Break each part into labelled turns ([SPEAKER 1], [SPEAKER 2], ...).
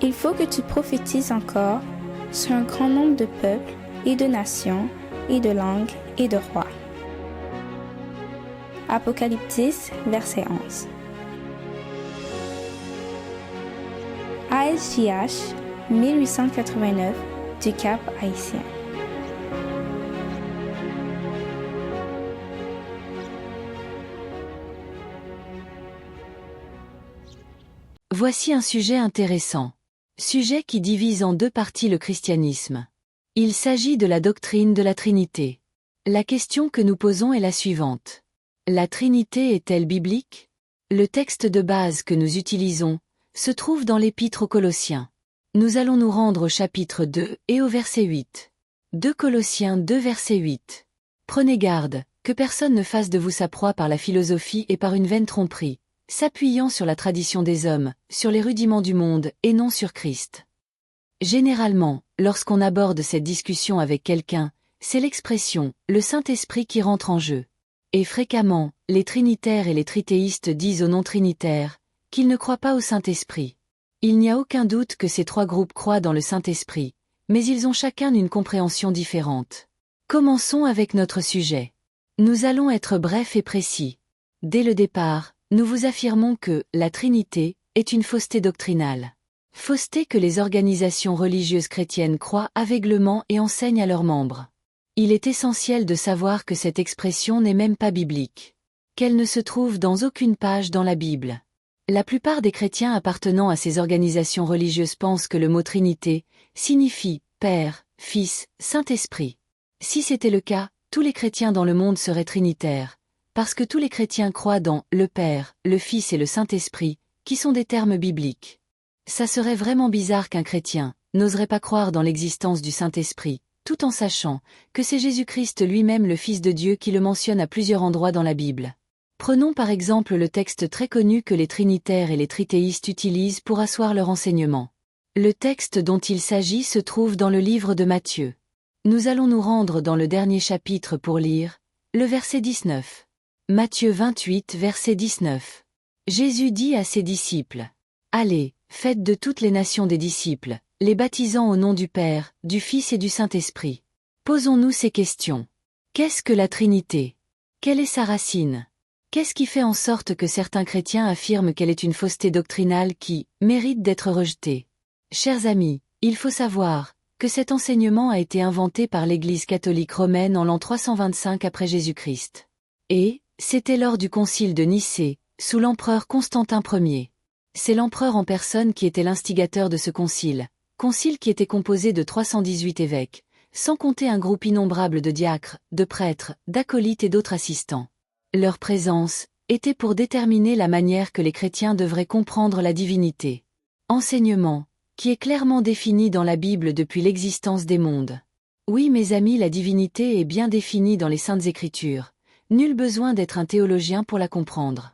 [SPEAKER 1] Il faut que tu prophétises encore sur un grand nombre de peuples et de nations et de langues et de rois. Apocalypse 10, verset 11. ASJH, 1889, du Cap Haïtien.
[SPEAKER 2] Voici un sujet intéressant. Sujet qui divise en deux parties le christianisme. Il s'agit de la doctrine de la Trinité. La question que nous posons est la suivante. La Trinité est-elle biblique? Le texte de base que nous utilisons se trouve dans l'Épître aux Colossiens. Nous allons nous rendre au chapitre 2 et au verset 8. 2 Colossiens 2 verset 8. Prenez garde, que personne ne fasse de vous sa proie par la philosophie et par une vaine tromperie, s'appuyant sur la tradition des hommes, sur les rudiments du monde et non sur Christ. Généralement, lorsqu'on aborde cette discussion avec quelqu'un, c'est l'expression « le Saint-Esprit » qui rentre en jeu. Et fréquemment, les trinitaires et les trithéistes disent aux non-trinitaires qu'ils ne croient pas au Saint-Esprit. Il n'y a aucun doute que ces trois groupes croient dans le Saint-Esprit, mais ils ont chacun une compréhension différente. Commençons avec notre sujet. Nous allons être brefs et précis. Dès le départ, nous vous affirmons que la Trinité est une fausseté doctrinale. Fausseté que les organisations religieuses chrétiennes croient aveuglément et enseignent à leurs membres. Il est essentiel de savoir que cette expression n'est même pas biblique. Qu'elle ne se trouve dans aucune page dans la Bible. La plupart des chrétiens appartenant à ces organisations religieuses pensent que le mot Trinité signifie Père, Fils, Saint-Esprit. Si c'était le cas, tous les chrétiens dans le monde seraient trinitaires, parce que tous les chrétiens croient dans le Père, le Fils et le Saint-Esprit, qui sont des termes bibliques. Ça serait vraiment bizarre qu'un chrétien n'oserait pas croire dans l'existence du Saint-Esprit, tout en sachant que c'est Jésus-Christ lui-même le Fils de Dieu qui le mentionne à plusieurs endroits dans la Bible. Prenons par exemple le texte très connu que les trinitaires et les trithéistes utilisent pour asseoir leur enseignement. Le texte dont il s'agit se trouve dans le livre de Matthieu. Nous allons nous rendre dans le dernier chapitre pour lire le verset 19. Matthieu 28, verset 19. Jésus dit à ses disciples, « Allez, faites de toutes les nations des disciples, les baptisant au nom du Père, du Fils et du Saint-Esprit. » Posons-nous ces questions. Qu'est-ce que la Trinité? Quelle est sa racine? Qu'est-ce qui fait en sorte que certains chrétiens affirment qu'elle est une fausseté doctrinale qui mérite d'être rejetée? Chers amis, il faut savoir que cet enseignement a été inventé par l'Église catholique romaine en l'an 325 après Jésus-Christ. Et c'était lors du concile de Nicée, sous l'empereur Constantin Ier. C'est l'empereur en personne qui était l'instigateur de ce concile qui était composé de 318 évêques, sans compter un groupe innombrable de diacres, de prêtres, d'acolytes et d'autres assistants. Leur présence était pour déterminer la manière que les chrétiens devraient comprendre la divinité. Enseignement, qui est clairement défini dans la Bible depuis l'existence des mondes. Oui mes amis, la divinité est bien définie dans les Saintes Écritures. Nul besoin d'être un théologien pour la comprendre.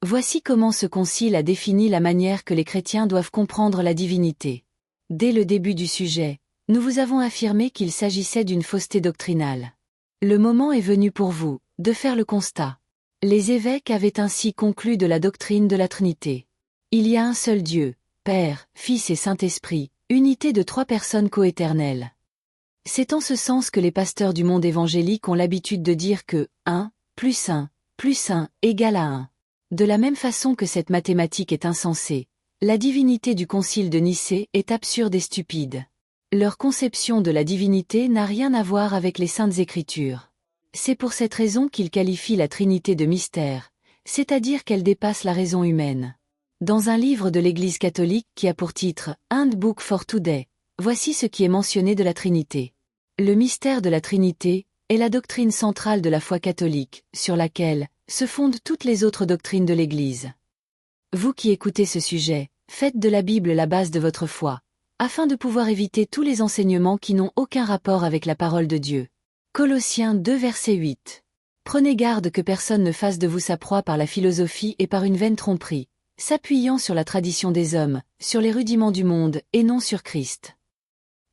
[SPEAKER 2] Voici comment ce concile a défini la manière que les chrétiens doivent comprendre la divinité. Dès le début du sujet, nous vous avons affirmé qu'il s'agissait d'une fausseté doctrinale. Le moment est venu pour vous de faire le constat. Les évêques avaient ainsi conclu de la doctrine de la Trinité. Il y a un seul Dieu, Père, Fils et Saint-Esprit, unité de trois personnes coéternelles. C'est en ce sens que les pasteurs du monde évangélique ont l'habitude de dire que 1 plus 1 égale à 1. De la même façon que cette mathématique est insensée, la divinité du concile de Nicée est absurde et stupide. Leur conception de la divinité n'a rien à voir avec les Saintes Écritures. C'est pour cette raison qu'ils qualifient la Trinité de mystère, c'est-à-dire qu'elle dépasse la raison humaine. Dans un livre de l'Église catholique qui a pour titre « Handbook for Today », voici ce qui est mentionné de la Trinité. Le mystère de la Trinité est la doctrine centrale de la foi catholique, sur laquelle se fondent toutes les autres doctrines de l'Église. Vous qui écoutez ce sujet, faites de la Bible la base de votre foi, afin de pouvoir éviter tous les enseignements qui n'ont aucun rapport avec la parole de Dieu. Colossiens 2 verset 8. Prenez garde que personne ne fasse de vous sa proie par la philosophie et par une vaine tromperie, s'appuyant sur la tradition des hommes, sur les rudiments du monde et non sur Christ.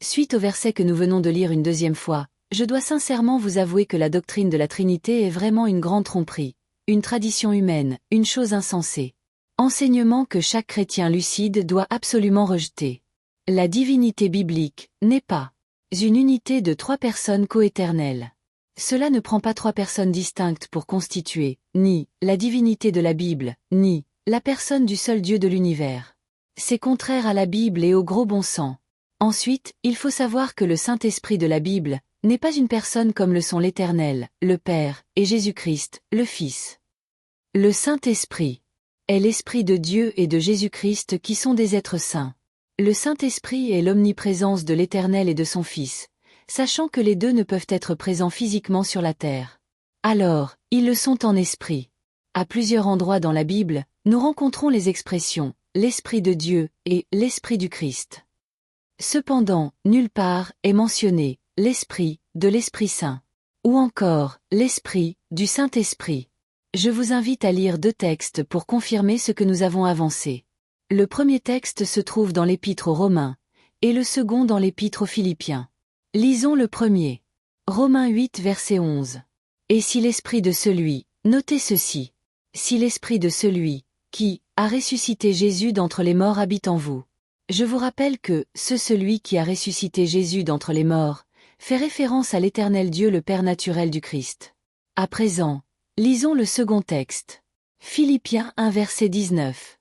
[SPEAKER 2] Suite au verset que nous venons de lire une deuxième fois, je dois sincèrement vous avouer que la doctrine de la Trinité est vraiment une grande tromperie, une tradition humaine, une chose insensée. Enseignement que chaque chrétien lucide doit absolument rejeter. La divinité biblique n'est pas une unité de trois personnes coéternelles. Cela ne prend pas trois personnes distinctes pour constituer, ni la divinité de la Bible, ni la personne du seul Dieu de l'univers. C'est contraire à la Bible et au gros bon sens. Ensuite, il faut savoir que le Saint-Esprit de la Bible n'est pas une personne comme le sont l'Éternel, le Père, et Jésus-Christ, le Fils. Le Saint-Esprit est l'Esprit de Dieu et de Jésus-Christ qui sont des êtres saints. Le Saint-Esprit est l'omniprésence de l'Éternel et de son Fils, sachant que les deux ne peuvent être présents physiquement sur la terre. Alors, ils le sont en esprit. À plusieurs endroits dans la Bible, nous rencontrons les expressions « l'Esprit de Dieu » et « l'Esprit du Christ ». Cependant, nulle part est mentionné « l'Esprit de l'Esprit Saint » ou encore « l'Esprit du Saint-Esprit ». Je vous invite à lire deux textes pour confirmer ce que nous avons avancé. Le premier texte se trouve dans l'Épître aux Romains, et le second dans l'Épître aux Philippiens. Lisons le premier. Romains 8 verset 11. Et si l'Esprit de celui, notez ceci, si l'Esprit de celui, qui a ressuscité Jésus d'entre les morts habite en vous. Je vous rappelle que celui qui a ressuscité Jésus d'entre les morts fait référence à l'Éternel Dieu le Père naturel du Christ. À présent, lisons le second texte. Philippiens 1 verset 19.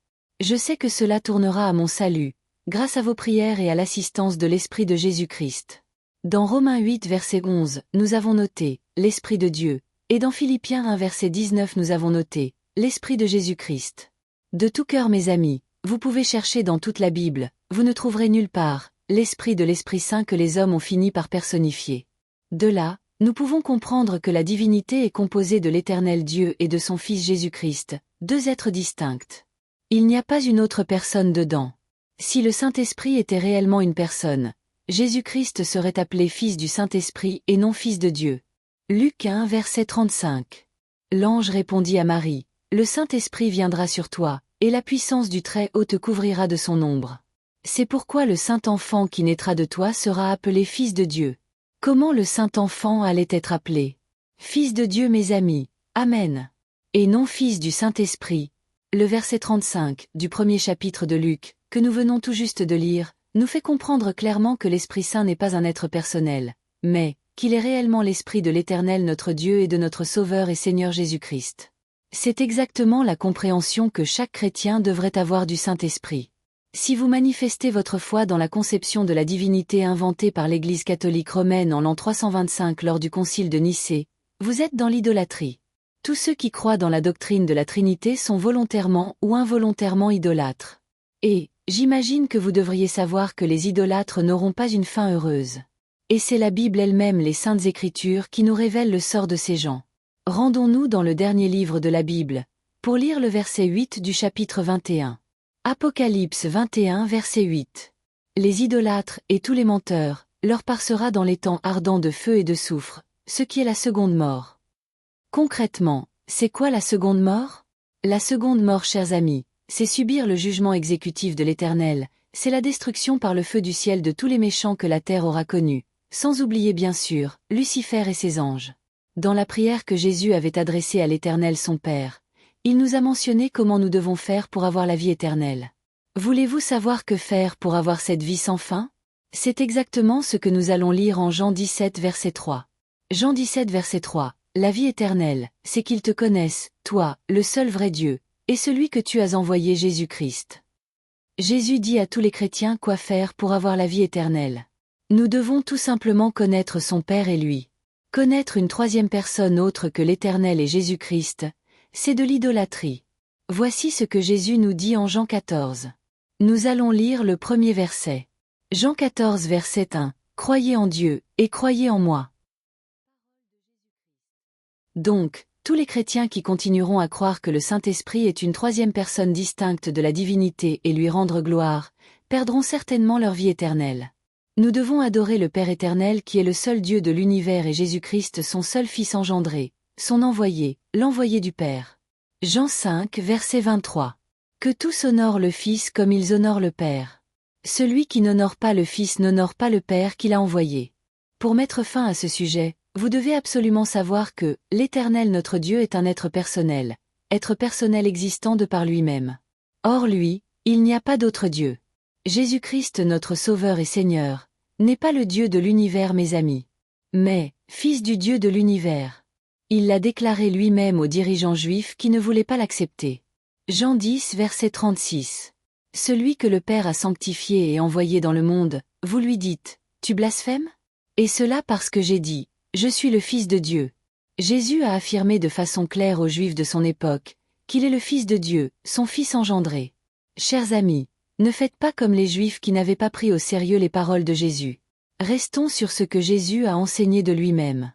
[SPEAKER 2] Je sais que cela tournera à mon salut, grâce à vos prières et à l'assistance de l'Esprit de Jésus-Christ. Dans Romains 8 verset 11, nous avons noté « l'Esprit de Dieu », et dans Philippiens 1 verset 19 nous avons noté « l'Esprit de Jésus-Christ ». De tout cœur mes amis, vous pouvez chercher dans toute la Bible, vous ne trouverez nulle part l'Esprit de l'Esprit Saint que les hommes ont fini par personnifier. De là, nous pouvons comprendre que la divinité est composée de l'Éternel Dieu et de son Fils Jésus-Christ, deux êtres distincts. Il n'y a pas une autre personne dedans. Si le Saint-Esprit était réellement une personne, Jésus-Christ serait appelé Fils du Saint-Esprit et non Fils de Dieu. Luc 1 verset 35. L'ange répondit à Marie, « Le Saint-Esprit viendra sur toi, et la puissance du Très-Haut te couvrira de son ombre. C'est pourquoi le Saint-Enfant qui naîtra de toi sera appelé Fils de Dieu. » Comment le Saint-Enfant allait être appelé? Fils de Dieu mes amis, Amen. Et non Fils du Saint-Esprit. Le verset 35 du premier chapitre de Luc, que nous venons tout juste de lire, nous fait comprendre clairement que l'Esprit Saint n'est pas un être personnel, mais qu'il est réellement l'Esprit de l'Éternel notre Dieu et de notre Sauveur et Seigneur Jésus-Christ. C'est exactement la compréhension que chaque chrétien devrait avoir du Saint-Esprit. Si vous manifestez votre foi dans la conception de la divinité inventée par l'Église catholique romaine en l'an 325 lors du concile de Nicée, vous êtes dans l'idolâtrie. Tous ceux qui croient dans la doctrine de la Trinité sont volontairement ou involontairement idolâtres. Et, j'imagine que vous devriez savoir que les idolâtres n'auront pas une fin heureuse. Et c'est la Bible elle-même, les Saintes Écritures, qui nous révèle le sort de ces gens. Rendons-nous dans le dernier livre de la Bible, pour lire le verset 8 du chapitre 21. Apocalypse 21 verset 8. Les idolâtres et tous les menteurs, leur part sera dans les temps ardents de feu et de soufre, ce qui est la seconde mort. Concrètement, c'est quoi la seconde mort? La seconde mort, chers amis, c'est subir le jugement exécutif de l'Éternel, c'est la destruction par le feu du ciel de tous les méchants que la terre aura connus, sans oublier bien sûr, Lucifer et ses anges. Dans la prière que Jésus avait adressée à l'Éternel son Père, il nous a mentionné comment nous devons faire pour avoir la vie éternelle. Voulez-vous savoir que faire pour avoir cette vie sans fin? C'est exactement ce que nous allons lire en Jean 17 verset 3. Jean 17 verset 3. La vie éternelle, c'est qu'ils te connaissent, toi, le seul vrai Dieu, et celui que tu as envoyé Jésus-Christ. Jésus dit à tous les chrétiens quoi faire pour avoir la vie éternelle. Nous devons tout simplement connaître son Père et lui. Connaître une troisième personne autre que l'Éternel et Jésus-Christ, c'est de l'idolâtrie. Voici ce que Jésus nous dit en Jean 14. Nous allons lire le premier verset. Jean 14 verset 1. Croyez en Dieu, et croyez en moi. Donc, tous les chrétiens qui continueront à croire que le Saint-Esprit est une troisième personne distincte de la divinité et lui rendre gloire, perdront certainement leur vie éternelle. Nous devons adorer le Père éternel qui est le seul Dieu de l'univers et Jésus-Christ son seul Fils engendré, son envoyé, l'envoyé du Père. Jean 5 verset 23. Que tous honorent le Fils comme ils honorent le Père. Celui qui n'honore pas le Fils n'honore pas le Père qui l'a envoyé. Pour mettre fin à ce sujet, vous devez absolument savoir que l'Éternel notre Dieu est un être personnel existant de par lui-même. Or lui, il n'y a pas d'autre Dieu. Jésus-Christ notre Sauveur et Seigneur, n'est pas le Dieu de l'univers mes amis, mais, Fils du Dieu de l'univers. Il l'a déclaré lui-même aux dirigeants juifs qui ne voulaient pas l'accepter. Jean 10 verset 36. Celui que le Père a sanctifié et envoyé dans le monde, vous lui dites, tu blasphèmes? Et cela parce que j'ai dit, je suis le Fils de Dieu. Jésus a affirmé de façon claire aux Juifs de son époque, qu'il est le Fils de Dieu, son Fils engendré. Chers amis, ne faites pas comme les Juifs qui n'avaient pas pris au sérieux les paroles de Jésus. Restons sur ce que Jésus a enseigné de lui-même.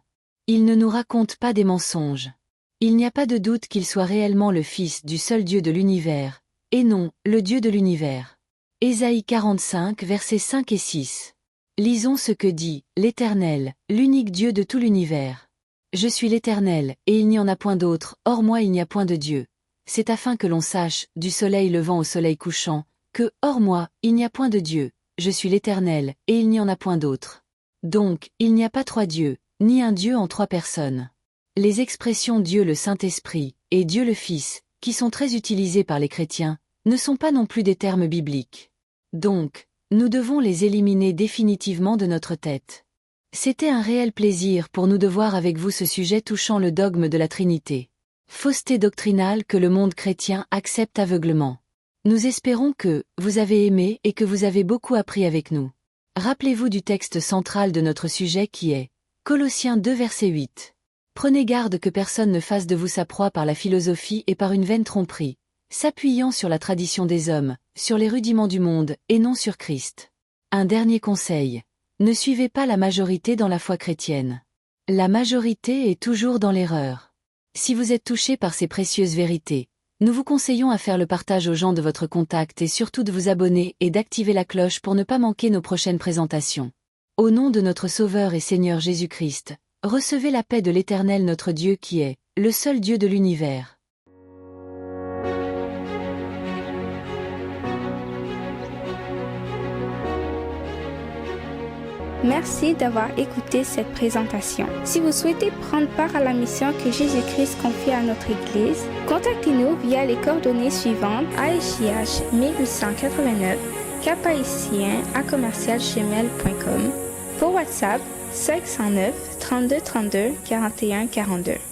[SPEAKER 2] Il ne nous raconte pas des mensonges. Il n'y a pas de doute qu'il soit réellement le Fils du seul Dieu de l'univers, et non, le Dieu de l'univers. Ésaïe 45 versets 5 et 6. Lisons ce que dit l'Éternel, l'unique Dieu de tout l'univers. Je suis l'Éternel, et il n'y en a point d'autre, hors moi il n'y a point de Dieu. C'est afin que l'on sache, du soleil levant au soleil couchant, que, hors moi, il n'y a point de Dieu. Je suis l'Éternel, et il n'y en a point d'autre. Donc, il n'y a pas trois dieux, ni un Dieu en trois personnes. Les expressions Dieu le Saint-Esprit et Dieu le Fils, qui sont très utilisées par les chrétiens, ne sont pas non plus des termes bibliques. Donc, nous devons les éliminer définitivement de notre tête. C'était un réel plaisir pour nous de voir avec vous ce sujet touchant le dogme de la Trinité. Fausseté doctrinale que le monde chrétien accepte aveuglement. Nous espérons que vous avez aimé et que vous avez beaucoup appris avec nous. Rappelez-vous du texte central de notre sujet qui est Colossiens 2 verset 8. Prenez garde que personne ne fasse de vous sa proie par la philosophie et par une vaine tromperie, s'appuyant sur la tradition des hommes, sur les rudiments du monde et non sur Christ. Un dernier conseil. Ne suivez pas la majorité dans la foi chrétienne. La majorité est toujours dans l'erreur. Si vous êtes touché par ces précieuses vérités, nous vous conseillons à faire le partage aux gens de votre contact et surtout de vous abonner et d'activer la cloche pour ne pas manquer nos prochaines présentations. Au nom de notre Sauveur et Seigneur Jésus-Christ, recevez la paix de l'Éternel notre Dieu qui est le seul Dieu de l'univers.
[SPEAKER 1] Merci d'avoir écouté cette présentation. Si vous souhaitez prendre part à la mission que Jésus-Christ confie à notre Église, contactez-nous via les coordonnées suivantes: ASJH 1889, caphaïtien@gmail.com, pour WhatsApp 509 32 32 41 42.